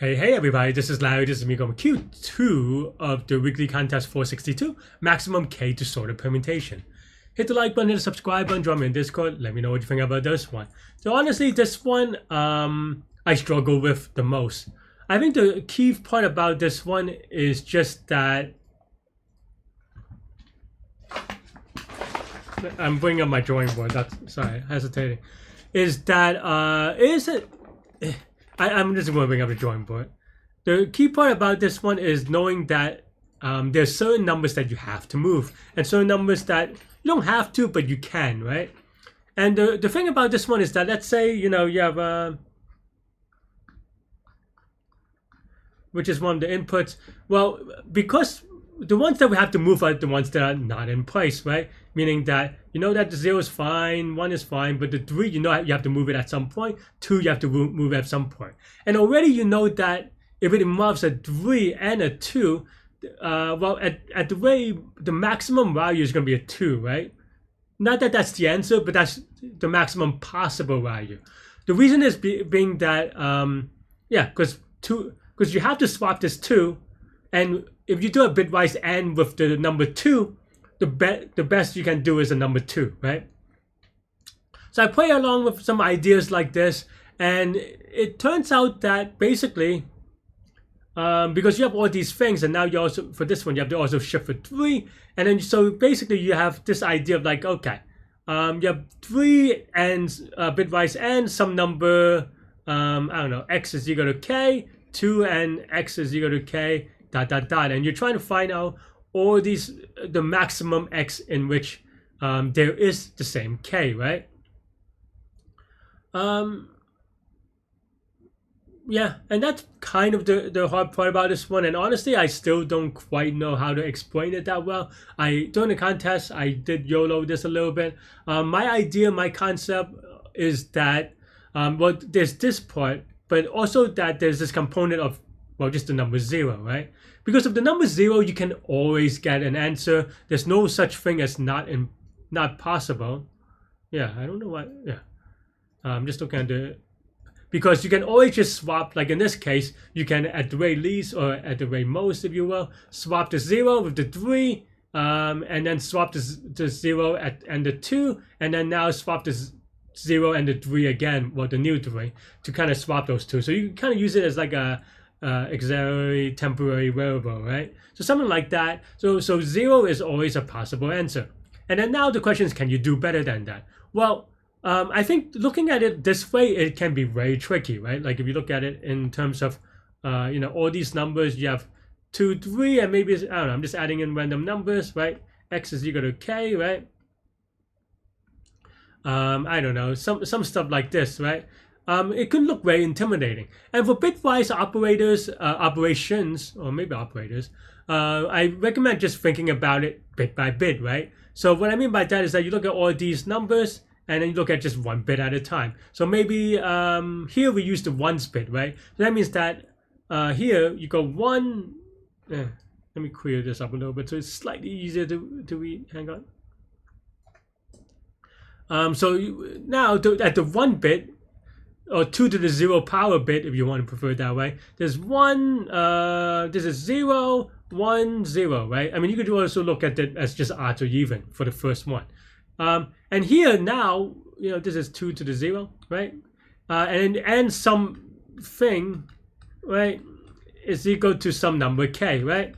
Hey everybody, this is Larry, this is me going Q2 of the weekly contest 462, maximum K to sort of permutation. Hit the like button, hit the subscribe button, join me in Discord, let me know what you think about this one. So honestly, this one, I struggle with the most. I think the key part about this one is just that, I'm bringing up my drawing board, sorry, hesitating, is that, I'm just going to bring up the drawing board. The key part about this one is knowing that there's certain numbers that you have to move and certain numbers that you don't have to, but you can, right? And the thing about this one is that, let's say, you know, you have which is one of the inputs. Well, because the ones that we have to move are the ones that are not in place, right? Meaning that you know that the 0 is fine, 1 is fine, but the 3, you know you have to move it at some point. 2, you have to move it at some point. And already you know that if it involves a 3 and a 2, well, at the way, the maximum value is going to be a 2, right? Not that that's the answer, but that's the maximum possible value. The reason is being that, yeah, because you have to swap this 2, and if you do a bitwise AND with the number 2, the best you can do is a number 2, right? So I play along with some ideas like this, and it turns out that basically, because you have all these things, and now you also, for this one, you have to also shift for 3, and then so basically you have this idea of like, okay, you have 3 and bitwise AND some number, I don't know, x is equal to k, 2 and x is equal to k, ... and you're trying to find out all these, the maximum x in which there is the same k, right? Yeah, and that's kind of the hard part about this one, and honestly I still don't quite know how to explain it that well. During the contest I did YOLO this a little bit. My idea, my concept is that well, there's this part, but also that there's this component of, well, just the number 0, right? Because of the number 0, you can always get an answer. There's no such thing as not possible. Yeah, I don't know what. Yeah, I'm just looking at the, because you can always just swap. Like in this case, you can at the very least or at the very most, if you will, swap the 0 with the 3, and then swap the 0 and the 2, and then now swap the 0 and the 3 again, well, the new 3, to kind of swap those two. So you can kind of use it as like a auxiliary temporary variable, right? So something like that. So 0 is always a possible answer. And then now the question is, can you do better than that? Well, I think looking at it this way, it can be very tricky, right? Like if you look at it in terms of, you know, all these numbers, you have 2, 3, and maybe, I don't know, I'm just adding in random numbers, right? X is equal to k, right? I don't know, some stuff like this, right? It could look very intimidating. And for bitwise operators, operations, or maybe operators, I recommend just thinking about it bit by bit, right? So what I mean by that is that you look at all these numbers, and then you look at just one bit at a time. So maybe here we use the ones bit, right? So that means that here you go 1, let me clear this up a little bit so it's slightly easier to read. Hang on. So now at the 1 bit, or 2 to the 0 power bit, if you want to prefer it that way, there's 1, this is 0, 1, 0, right? I mean, you could also look at it as just odd or even for the first one. And here now, you know, this is 2 to the 0, right? And something, right, is equal to some number k, right?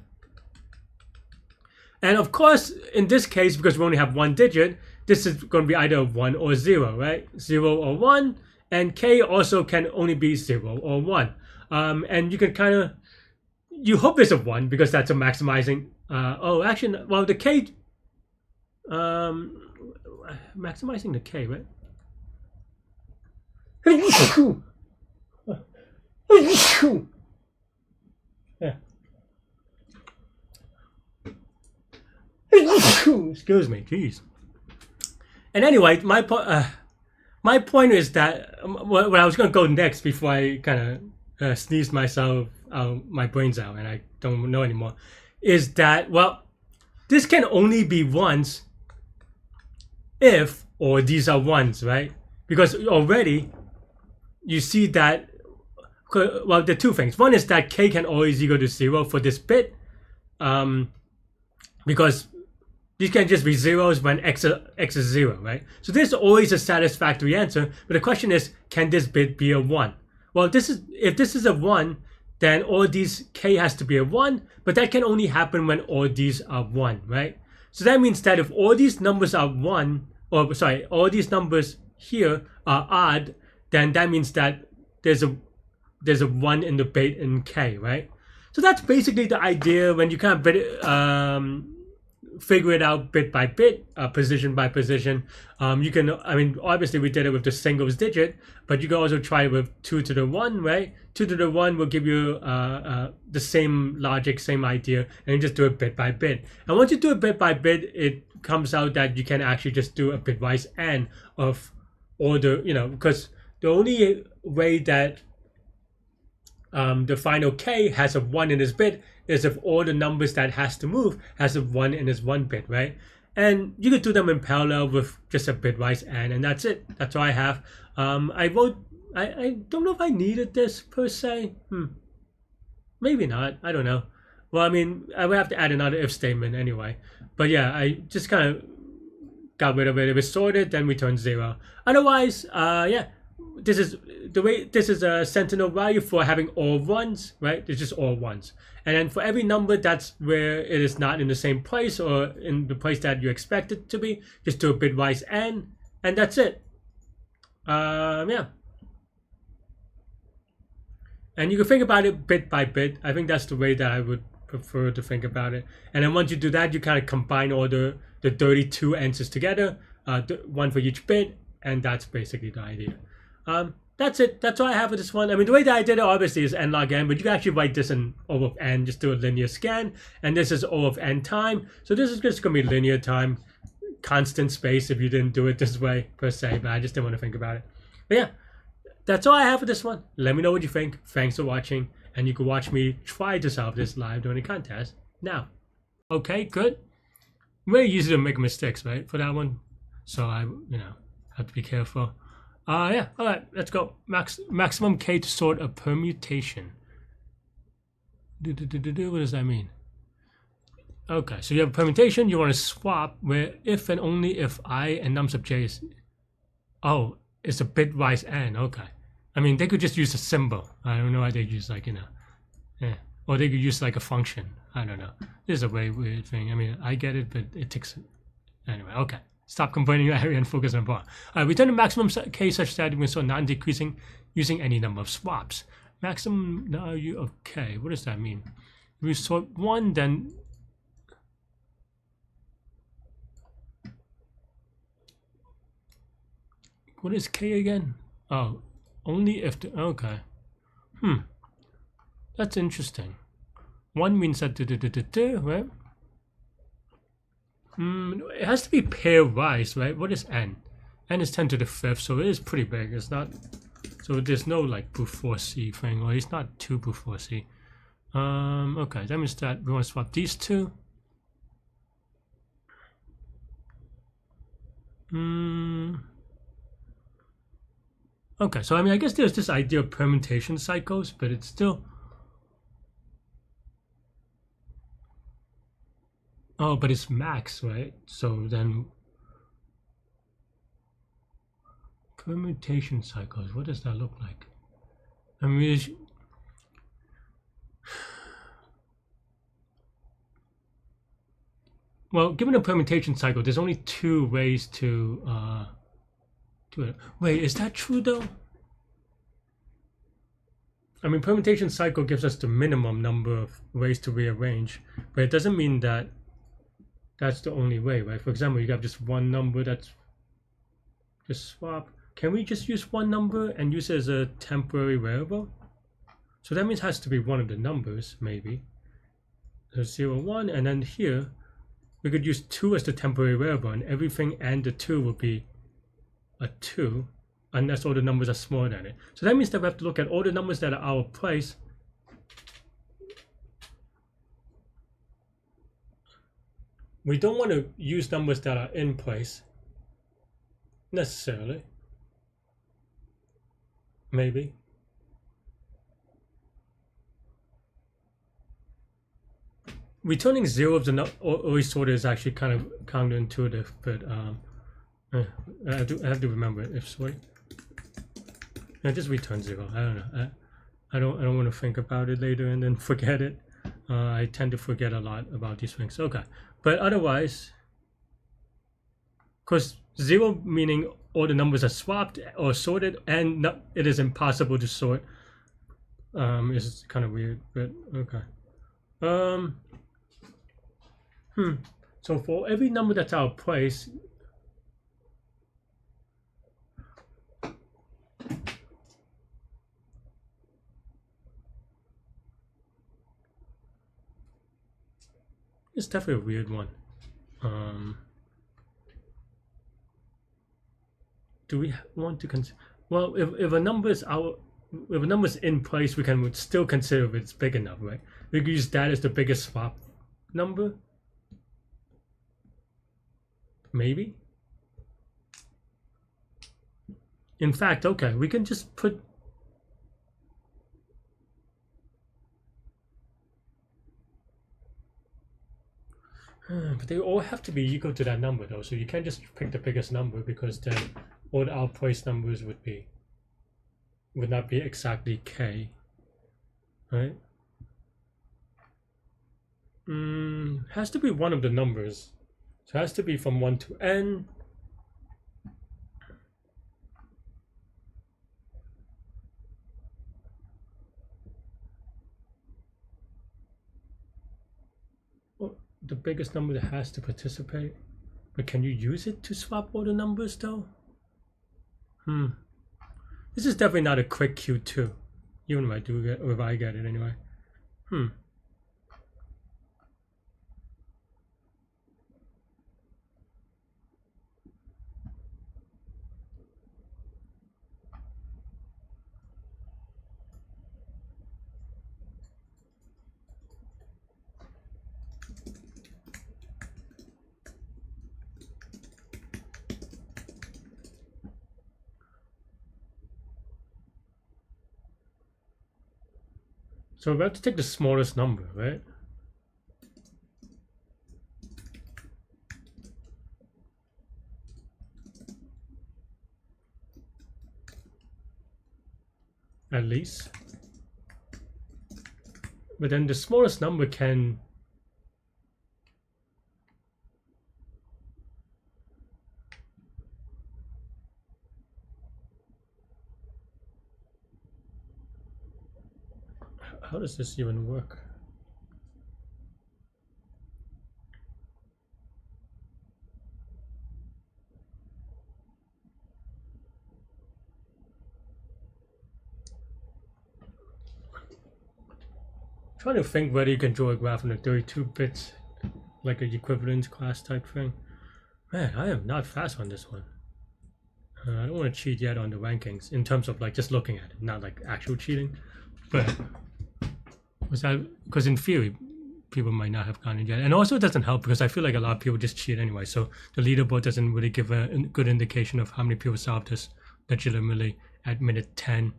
And of course, in this case, because we only have 1 digit, this is going to be either 1 or 0, right? 0 or 1. And k also can only be 0 or 1. And you can kind of, you hope it's a 1 because that's a maximizing, oh, actually, well, the k, maximizing the k, right? Yeah. Excuse me, jeez. And anyway, my point is that what I was going to go next before I kind of sneezed myself out, my brains out, and I don't know anymore, is that, well, this can only be ones if, or these are ones, right? Because already you see that well, there are two things. One is that k can always equal to 0 for this bit, because these can just be zeros when x is 0, right? So this is always a satisfactory answer, but the question is, can this bit be a 1? Well, if this is a 1, then all these k has to be a 1, but that can only happen when all these are 1, right? So that means that if all these numbers are 1, or sorry, all these numbers here are odd, then that means that there's a 1 in the bit in k, right? So that's basically the idea when you kind of figure it out bit by bit, position by position. You can, I mean, obviously we did it with the singles digit, but you can also try it with 2 to the 1, right? 2 to the 1 will give you the same logic, same idea, and you just do it bit by bit. And once you do it bit by bit, it comes out that you can actually just do a bitwise AND of order, because the only way that the final k has a 1 in its bit is if all the numbers that has to move has a 1 in its 1 bit, right? And you could do them in parallel with just a bitwise AND, and that's it. That's all I have. I don't know if I needed this per se. Maybe not. I don't know. Well, I mean, I would have to add another if statement anyway. But yeah, I just kind of got rid of it. If it's sorted, then return 0. Otherwise, yeah, this is a sentinel value for having all 1s, right? It's just all 1s. And then for every number that's where it is not in the same place or in the place that you expect it to be, just do a bitwise AND, and that's it. Yeah. And you can think about it bit by bit. I think that's the way that I would prefer to think about it. And then once you do that, you kind of combine all the 32 answers together, one for each bit, and that's basically the idea. That's it. That's all I have for this one. I mean, the way that I did it obviously is n log n, but you can actually write this in O of n, just do a linear scan, and this is O of n time. So this is just going to be linear time, constant space if you didn't do it this way per se, but I just didn't want to think about it. But yeah, that's all I have for this one. Let me know what you think. Thanks for watching, and you can watch me try to solve this live during the contest now. Okay, good. Very easy to make mistakes, right, for that one. So I, have to be careful. Yeah, all right, let's go. Maximum k to sort a permutation. What does that mean? Okay, so you have a permutation. You want to swap where if and only if I and num sub j is. Oh, it's a bitwise AND. Okay. I mean, they could just use a symbol. I don't know why they use like yeah, or they could use like a function. I don't know. This is a very weird thing. I mean, I get it, but it takes anyway. Okay. Stop complaining area and focus on bar. Return the maximum k such that we can sort non-decreasing using any number of swaps. Maximum value of k. What does that mean? If we sort 1, then what is k again? Oh, only if the okay. That's interesting. 1 means that right? It has to be pairwise, right? What is n? N is 10 to the 5th, so it is pretty big. It's not, so there's no like brute force C thing, or it's not too brute force C. Okay, that means that we want to swap these two. Okay, so I mean, I guess there's this idea of permutation cycles, but it's still. Oh, but it's max, right? So then permutation cycles, what does that look like? I mean, well, given a permutation cycle, there's only 2 ways to do it. Wait, is that true though? I mean, permutation cycle gives us the minimum number of ways to rearrange, but it doesn't mean that that's the only way, right? For example, you have just one number that's just swap. Can we just use one number and use it as a temporary variable? So that means it has to be one of the numbers, maybe. So 0, 1, and then here we could use 2 as the temporary variable, and everything and the 2 will be a 2, unless all the numbers are smaller than it. So that means that we have to look at all the numbers that are out of place. We don't want to use numbers that are in place, necessarily. Maybe. returning 0 of the always sorted is actually kind of counterintuitive, but I have to remember it. If sorted, just return 0. I don't know. I don't want to think about it later and then forget it. I tend to forget a lot about these things. Okay, but otherwise, because 0 meaning all the numbers are swapped or sorted, and it is impossible to sort. Is kind of weird, but okay. So for every number that's out of place, it's definitely a weird one. Do we want to consider? Well, if a number is out, if a number is in place, we can still consider if it's big enough, right? We could use that as the biggest swap number. Maybe. In fact, okay, we can just put. But they all have to be equal to that number, though. So you can't just pick the biggest number, because then all the outplaced numbers would not be exactly k, right? Has to be one of the numbers. So it has to be from 1 to n. Well, the biggest number that has to participate. But can you use it to swap all the numbers, though? This is definitely not a quick Q2, even if I do get, or if I get it anyway. So we have to take the smallest number, right? At least. But then the smallest number can... How does this even work? Trying to think whether you can draw a graph in a 32 bits, like an equivalence class type thing. Man, I am not fast on this one. I don't want to cheat yet on the rankings in terms of like just looking at it, not like actual cheating. But was that because in theory people might not have gotten it yet, and also it doesn't help because I feel like a lot of people just cheat anyway. So the leaderboard doesn't really give a good indication of how many people solved this legitimately at minute 10.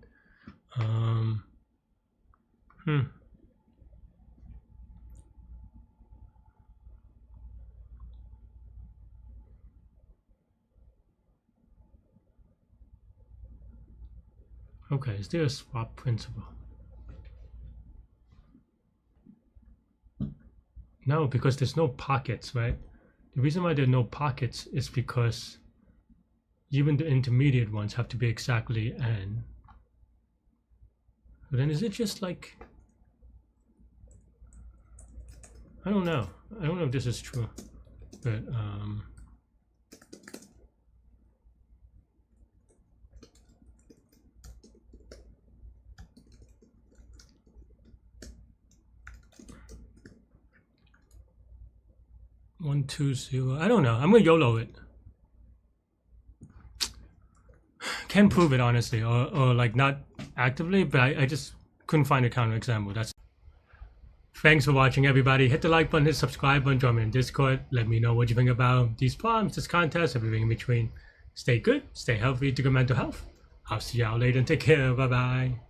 Okay, is there a swap principle? No, because there's no pockets, right? The reason why there are no pockets is because even the intermediate ones have to be exactly n. But then is it just like... I don't know. I don't know if this is true, but 1, 2, 0. I don't know. I'm gonna YOLO it. Can't prove it honestly, or like not actively, but I just couldn't find a counterexample. That's. Thanks for watching, everybody. Hit the like button, hit the subscribe button, join me in Discord. Let me know what you think about these problems, this contest, everything in between. Stay good, stay healthy, to good mental health. I'll see y'all later and take care. Bye bye.